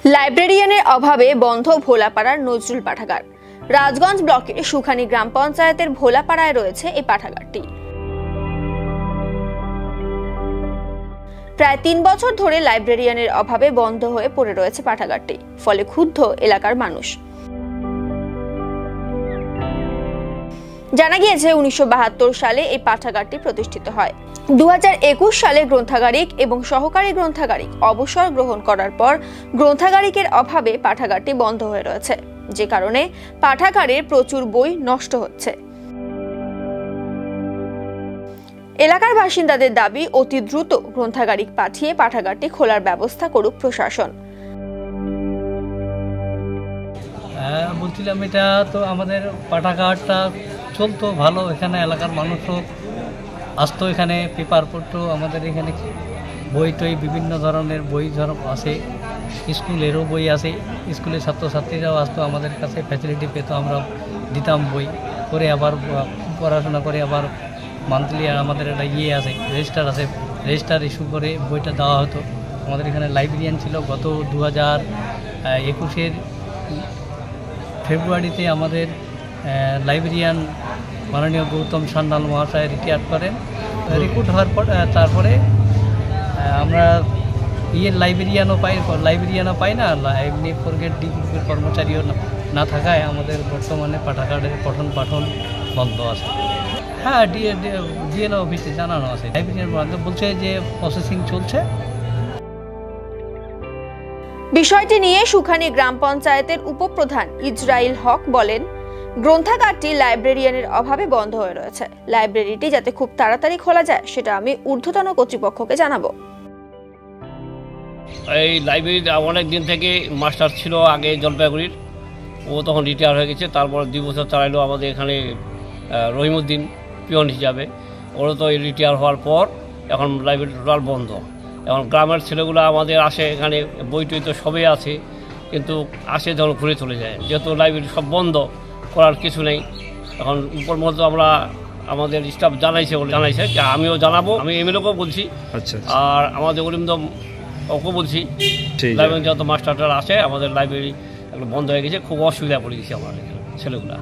লাইব্রেরিয়ানের অভাবে বন্ধ ভোলাপাড়ার নজরুল পাঠাগার। রাজগঞ্জ ব্লকের সুখানী গ্রাম পঞ্চায়েতের ভোলাপাড়ায় রয়েছে এই পাঠাগারটি। প্রায় ৩ বছর ধরে লাইব্রেরিয়ানের অভাবে বন্ধ হয়ে পড়ে রয়েছে পাঠাগারটি, ফলে ক্ষুব্ধ এলাকার মানুষ। জানা গিয়েছে ১৯৭২ সালে এই পাঠাগারটি প্রতিষ্ঠিত হয়। ২০২১ সালে গ্রন্থাগারিক এবং সহকারী গ্রন্থাগারিক অবসর গ্রহণ করার পর গ্রন্থাগারিকের অভাবে পাঠাগারটি বন্ধ হয়ে রয়েছে, যে কারণে পাঠাগারের প্রচুর বই নষ্ট হচ্ছে। এলাকার বাসিন্দাদের দাবি, অতি দ্রুত গ্রন্থাগারিক পাঠিয়ে পাঠাগারটি খোলার ব্যবস্থা করুক প্রশাসন। বলছিলাম, এটা তো আমাদের পাঠাগারটা চলতো ভালো, এখানে এলাকার মানুষও আসতো, এখানে পেপার পড়তো, আমাদের এখানে বই টই বিভিন্ন ধরনের বই আসে, স্কুলেরও বই আসে, স্কুলের ছাত্রছাত্রীরাও আসতো আমাদের কাছে, ফ্যাসিলিটি পেত, আমরা দিতাম বই করে, আবার পড়াশোনা করে আবার মান্থলি আমাদের একটা আছে, রেজিস্টার আছে, রেজিস্টার ইস্যু করে বইটা দেওয়া হতো। আমাদের এখানে লাইব্রেরিয়ান ছিল। গত 2021 ফেব্রুয়ারিতে আমাদের লাইব্রেরিয়ান মাননীয় গৌতম সান্যাল মহাশয় রিটায়ার করেন। রিক্রুট হওয়ার পর তারপরে আমরা লাইব্রেরিয়ানও পাই না, এমনি ফোরগেট ডি গ্রুপের কর্মচারীও না থাকায় আমাদের বর্তমানে পাঠাগারের পঠন পাঠন বন্ধ আছে। হ্যাঁ, ডিএলও অফিসে জানানো আছে, লাইব্রেরিয়ান বলছে যে প্রসেসিং চলছে। বিষয়টি নিয়ে সুখানী গ্রাম পঞ্চায়েতের উপপ্রধান ইসরাইল হক বলেন, গ্রন্থাগারটি লাইব্রেরিয়ানের অভাবে বন্ধ হয়ে রয়েছে। লাইব্রেরিটি যাতে খুব তাড়াতাড়ি খোলা যায় সেটা আমি ঊর্ধ্বতন কর্তৃপক্ষকে জানাবো। এই লাইব্রেরি অনেক দিন থেকে মাস্টার ছিল আগে জলপাইগুড়ির, ও তখন রিটায়ার হয়ে গেছে। তারপর 2 বছর চালাইলো আমাদের এখানে রহিমউদ্দিন পিয়ন হিসাবে। ওরা তো রিটায়ার হওয়ার পর এখন লাইব্রেরি টোটাল বন্ধ। এখন গ্রামের ছেলেগুলো আমাদের আসে, এখানে বই টই তো সবই আছে, কিন্তু আসে যখন ঘুরে চলে যায়। যেহেতু লাইব্রেরি সব বন্ধ, করার কিছু নেই। এখন উপর মতো আমরা আমাদের স্টাফ জানাইছে, আমিও জানাবো, আমি এমএলএকেও বলছি, আর আমাদের অরিন্দম ওকে বলছি, লাইব্রেরি যত মাস্টাররা আসে আমাদের লাইব্রেরি বন্ধ হয়ে গেছে, খুব অসুবিধা পড়ে গেছে আমার ছেলেগুলা।